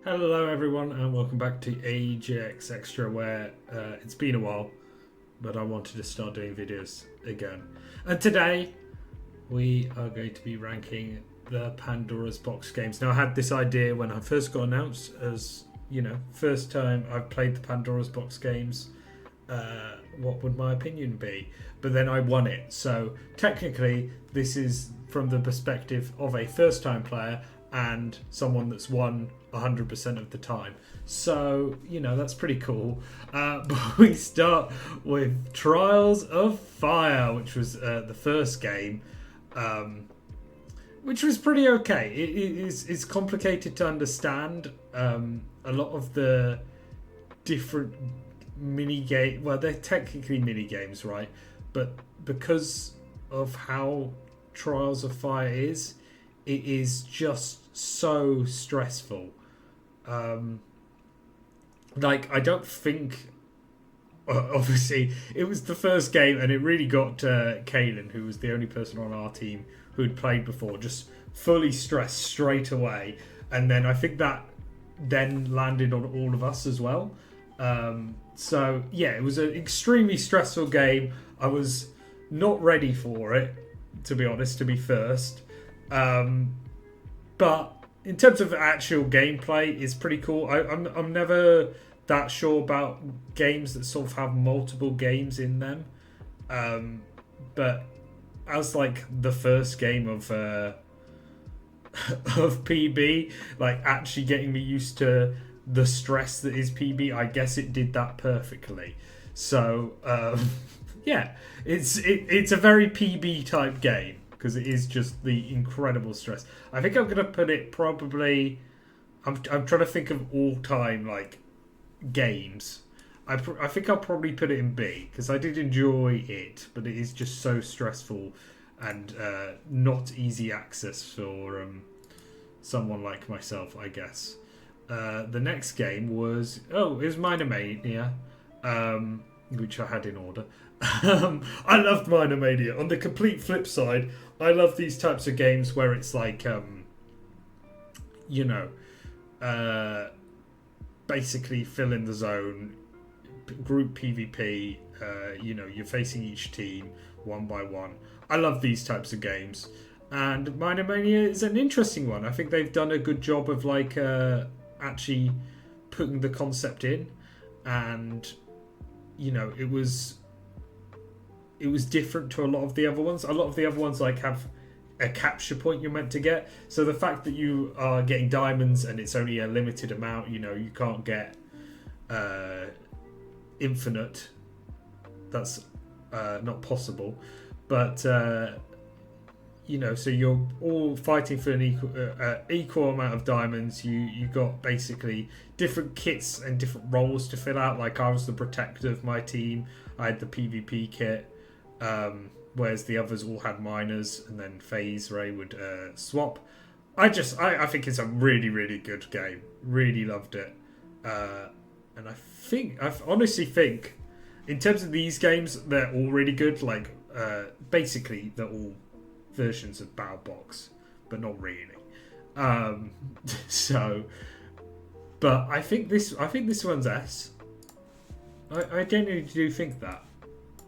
Hello everyone and welcome back to AJX Extra where it's been a while but I wanted to start doing videos again. And today we are going to be ranking the Pandora's box games. Now I had this idea when I first got announced as, first time I've played the Pandora's box games, what would my opinion be? But then I won it. So technically this is from the perspective of a first time player and someone that's won 100% of the time. So, that's pretty cool. But we start with Trials of Fire, which was the first game, which was pretty okay. It's complicated to understand. A lot of the different mini-game, well, they're technically mini-games, right? But because of how Trials of Fire is, it is just so stressful. I don't think... Obviously, it was the first game, and it really got Kaylin, who was the only person on our team who had played before, just fully stressed straight away. And then I think that then landed on all of us as well. So, yeah, it was an extremely stressful game. I was not ready for it, to be honest, to be first. But in terms of actual gameplay, it's pretty cool. I'm never that sure about games that sort of have multiple games in them. But as like the first game of PB, like actually getting me used to the stress that is PB, I guess it did that perfectly. So yeah, it's a very PB type game. Because it is just the incredible stress. I think I'm going to put it probably... I'm trying to think of all-time, games. I think I'll probably put it in B. Because I did enjoy it. But it is just so stressful. And not easy access for someone like myself, I guess. The next game was... it was Minor Mania. Which I had in order. I loved Minor Mania. On the complete flip side, I love these types of games where it's like, basically fill in the zone, group PvP, you're facing each team one by one. I love these types of games. And Minor Mania is an interesting one. I think they've done a good job of actually putting the concept in. And, it was different to a lot of the other ones. A lot of the other ones have a capture point you're meant to get. So the fact that you are getting diamonds and it's only a limited amount, you can't get infinite. That's not possible. But so you're all fighting for an equal amount of diamonds. You got basically different kits and different roles to fill out. Like I was the protector of my team. I had the PvP kit. Whereas the others all had miners, and then FaZe Ray would swap. I think it's a really, really good game. Really loved it. And I honestly think, in terms of these games, they're all really good. Basically, they're all versions of BattleBox, but not really. But I think this one's S. I genuinely do think that.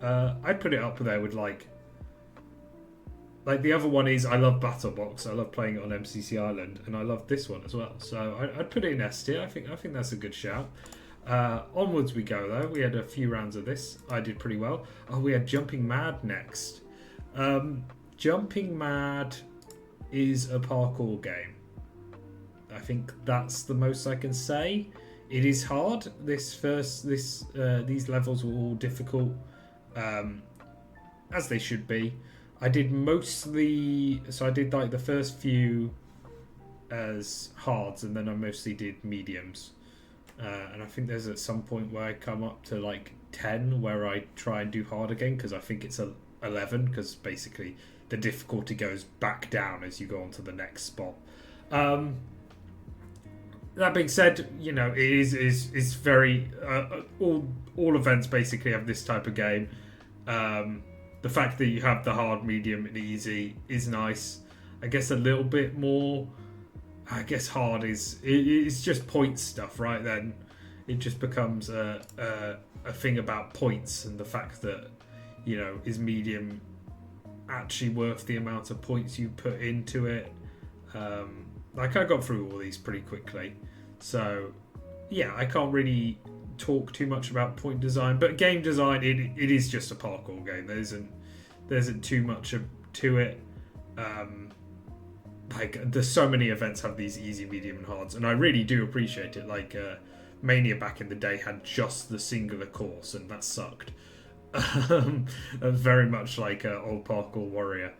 I'd put it up there with like the other one is I love BattleBox. I love playing it on MCC Island, and I love this one as well. So I'd put it in S tier. I think that's a good shout. Onwards we go though. We had a few rounds of this. I did pretty well. Oh, we had Jumping Mad next. Jumping Mad is a parkour game. I think that's the most I can say. It is hard. These levels were all difficult. As they should be. I did the first few as hards, and then I mostly did mediums. And I think there's at some point where I come up to 10 where I try and do hard again, because I think it's 11, because basically the difficulty goes back down as you go on to the next spot. That being said, it is very all events basically have this type of game. The fact that you have the hard, medium, and easy is nice. I guess a little bit more I guess hard it's just point stuff, right? Then it just becomes a thing about points and the fact that, you know, is medium actually worth the amount of points you put into it. Like I got through all these pretty quickly, so yeah, I can't really talk too much about point design, but game design, it is just a parkour game. There isn't too much to it. Like there's so many events have these easy, medium, and hards, and I really do appreciate it. Like Mania back in the day had just the singular course, and that sucked. Very much like old parkour warrior.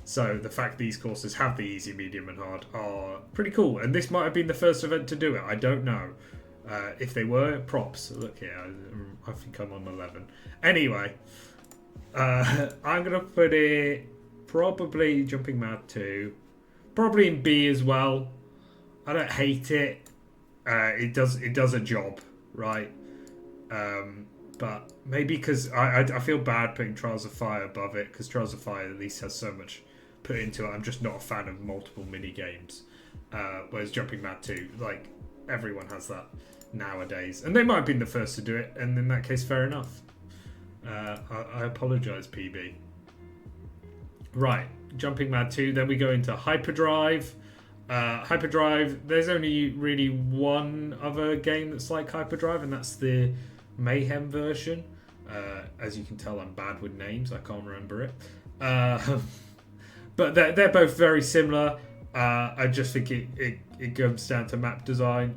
So the fact these courses have the easy, medium, and hard are pretty cool. And this might have been the first event to do it. I don't know. If they were, props. Look here, I think I'm on 11. Anyway, I'm gonna put it probably Jumping Mad 2, probably in B as well. I don't hate it. It does a job, right? But maybe because I feel bad putting Trials of Fire above it, because Trials of Fire at least has so much put into it. I'm just not a fan of multiple mini games. Whereas Jumping Mad 2, like everyone has that nowadays, and they might have been the first to do it, and in that case, fair enough. I apologise, PB. Right, Jumping Mad 2. Then we go into Hyperdrive. Hyperdrive. There's only really one other game that's like Hyperdrive, and that's the Mayhem version. As you can tell, I'm bad with names. I can't remember it. But they're both very similar. I just think it comes down to map design.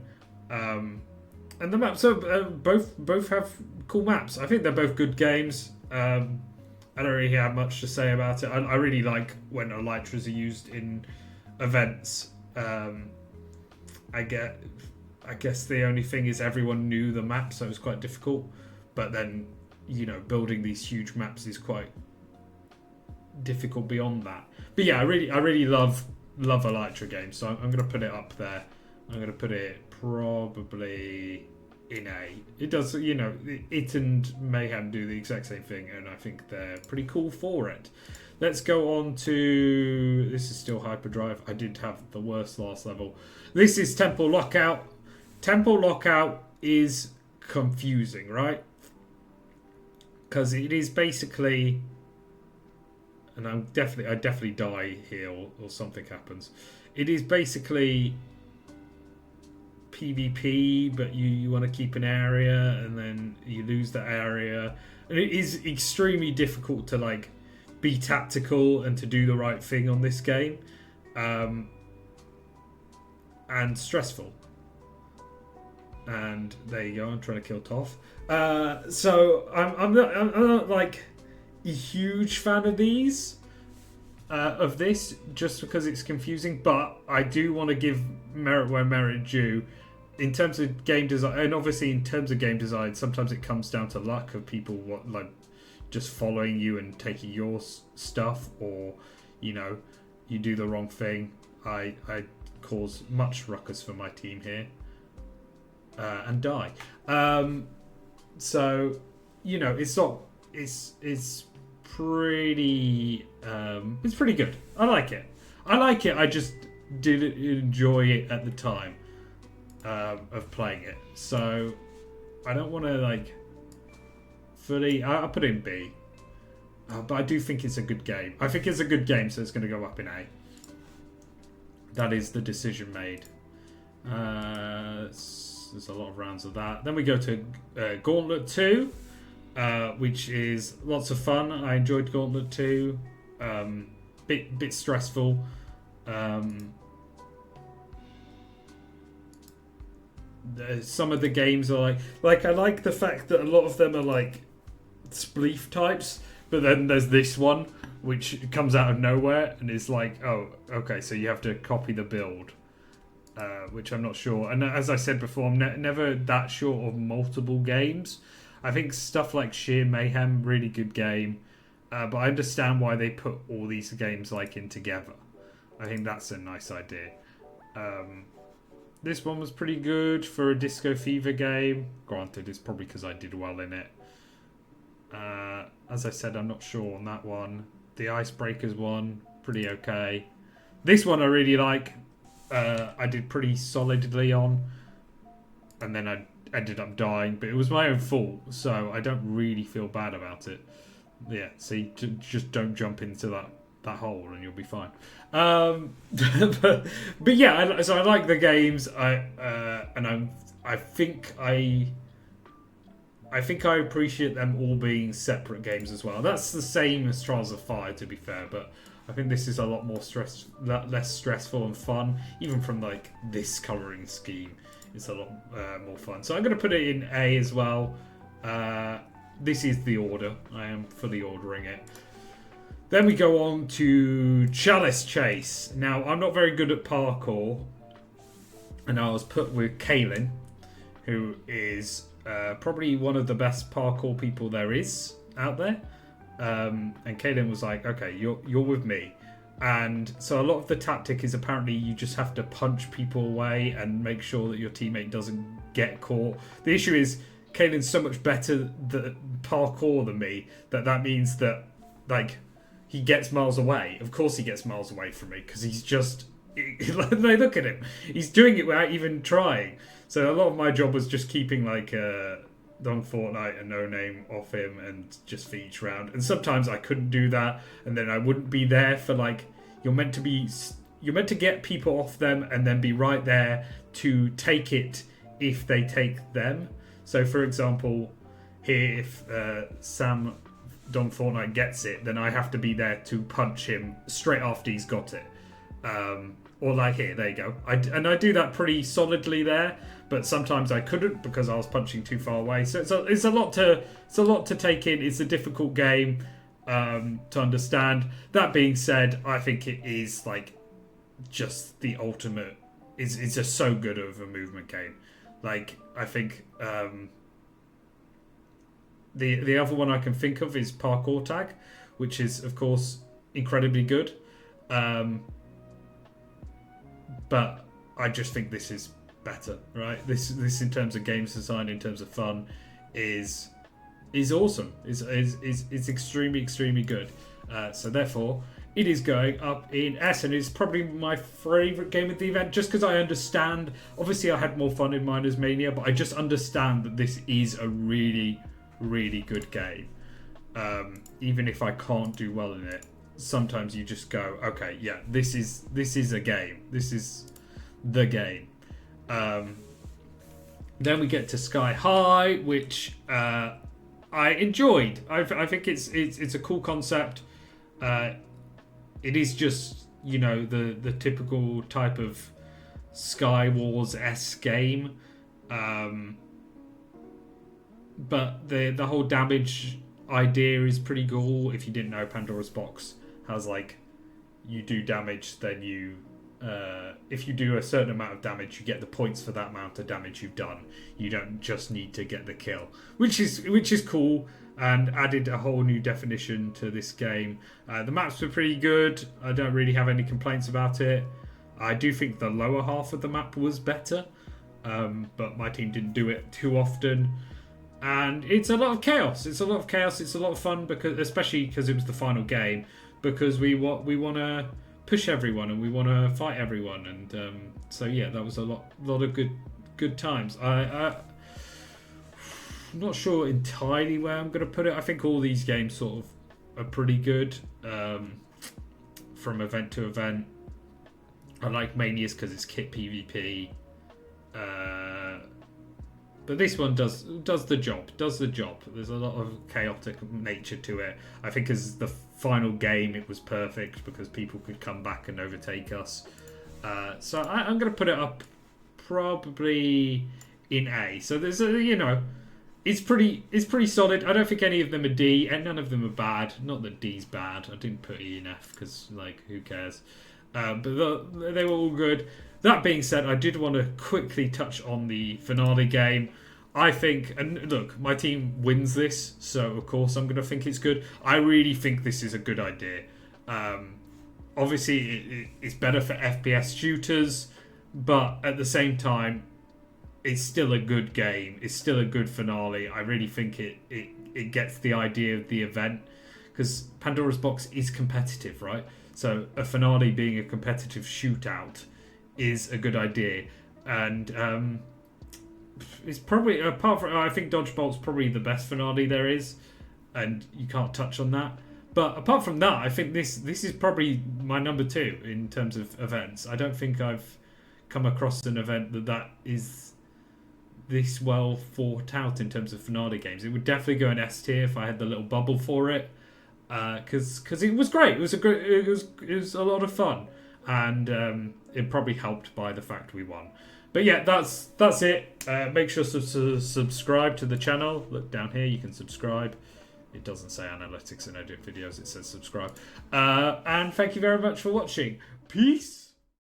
And the maps are both have cool maps. I think they're both good games. I don't really have much to say about it. I really like when elytras are used in events. I guess the only thing is everyone knew the map, so it was quite difficult. But then, you know, building these huge maps is quite difficult beyond that. But yeah, I really love elytra games, so I'm going to put it up there. I'm going to put it probably in A. It does, you know, it and Mayhem do the exact same thing, and I think they're pretty cool for it. Let's go on to... This is still Hyperdrive. I did have the worst last level. This is Temple Lockout. Temple Lockout is confusing, right? Because it is basically... And I definitely die here or something happens. It is basically PvP, but you want to keep an area, and then you lose that area. And it is extremely difficult to like be tactical and to do the right thing on this game, and stressful. And there you go. I'm trying to kill Toph. So I'm not like a huge fan of these, of this, just because it's confusing. But I do want to give merit where merit due. In terms of game design, and obviously in terms of game design, sometimes it comes down to luck of people just following you and taking your stuff, or you know, you do the wrong thing. I cause much ruckus for my team here, and die. So you know, it's pretty good. I like it. I just didn't enjoy it at the time of playing it, so I don't want to like fully. I put it in B, but I do think it's a good game. I think it's a good game, so it's going to go up in A. That is the decision made. There's a lot of rounds of that. Then we go to Gauntlet 2, which is lots of fun. I enjoyed Gauntlet 2. Bit stressful. Some of the games are like I like the fact that a lot of them are like spleef types, but then there's this one which comes out of nowhere and is like, oh, okay, so you have to copy the build, which I'm not sure. And as I said before, I'm never that sure of multiple games. I think stuff like Sheer Mayhem, really good game, but I understand why they put all these games like in together. I think that's a nice idea. This one was pretty good for a Disco Fever game. Granted, it's probably because I did well in it. As I said, I'm not sure on that one. The Icebreakers one, pretty okay. This one I really like. I did pretty solidly on, and then I ended up dying, but it was my own fault, so I don't really feel bad about it. Yeah, see, just don't jump into that hole and you'll be fine. But yeah, so I like the games. I think I appreciate them all being separate games as well. That's the same as Trials of Fire, to be fair, but I think this is a lot more less stressful and fun, even from like this colouring scheme. It's a lot more fun. So I'm going to put it in A as well. This is the order. I am fully ordering it. Then we go on to Chalice Chase. Now, I'm not very good at parkour, and I was put with Kaylin, who is probably one of the best parkour people there is out there. And Kaylin was like, okay, you're with me. And so a lot of the tactic is apparently you just have to punch people away and make sure that your teammate doesn't get caught. The issue is Kaylin's so much better at parkour than me that means that like he gets miles away. Of course he gets miles away from me because he's just... They look at him. He's doing it without even trying. So a lot of my job was just keeping like Don Fortnite and No Name off him and just for each round. And sometimes I couldn't do that, and then I wouldn't be there for like... You're meant to get people off them and then be right there to take it if they take them. So for example, here if Sam Don Fortnite gets it, then I have to be there to punch him straight after he's got it. Or like here, there you go. I do that pretty solidly there, but sometimes I couldn't because I was punching too far away. So it's a lot to take in. It's a difficult game to understand. That being said, I think it is like just the ultimate. It's just so good of a movement game. Like I think the other one I can think of is Parkour Tag, which is of course incredibly good. But I just think this is better, right? This in terms of games design, in terms of fun, is awesome. It's extremely good. So therefore, it is going up in S, and it's probably my favourite game of the event, just because I understand. Obviously, I had more fun in Miners Mania, but I just understand that this is a really good game. Even if I can't do well in it, sometimes you just go, okay, yeah, this is a game. This is the game. Then we get to Sky High, which I enjoyed. I think it's a cool concept. It is just, you know, the typical type of Sky Wars-esque game. But the whole damage idea is pretty cool. If you didn't know, Pandora's Box has like, you do damage, then you if you do a certain amount of damage, you get the points for that amount of damage you've done. You don't just need to get the kill, which is cool, and added a whole new definition to this game. The maps were pretty good. I don't really have any complaints about it. I do think the lower half of the map was better, but my team didn't do it too often. And it's a lot of chaos. It's a lot of fun, because especially because it was the final game. Because we want to push everyone and we want to fight everyone, and so yeah, that was a lot of good times. I'm not sure entirely where I'm going to put it. I think all these games sort of are pretty good from event to event. I like Manias because it's kit PvP. But this one does the job. There's a lot of chaotic nature to it. I think as the final game, it was perfect because people could come back and overtake us. So I'm going to put it up probably in A. So there's it's pretty solid. I don't think any of them are D, and none of them are bad. Not that D's bad. I didn't put E and F because like who cares? But they were all good. That being said, I did want to quickly touch on the finale game. I think, and look, my team wins this, so of course I'm going to think it's good. I really think this is a good idea. Obviously, it's better for FPS shooters, but at the same time, it's still a good game. It's still a good finale. I really think it gets the idea of the event, because Pandora's Box is competitive, right? So a finale being a competitive shootout is a good idea. And it's probably, apart from, I think Dodgeball's probably the best finale there is, and you can't touch on that. But apart from that, I think this is probably my number 2 in terms of events. I don't think I've come across an event that is this well thought out in terms of finale games. It would definitely go in S tier if I had the little bubble for it, because it was great. It was a lot of fun, and it probably helped by the fact we won. But yeah, that's it. Make sure to subscribe to the channel. Look down here, you can subscribe. It doesn't say analytics and edit videos, it says subscribe. And thank you very much for watching. Peace!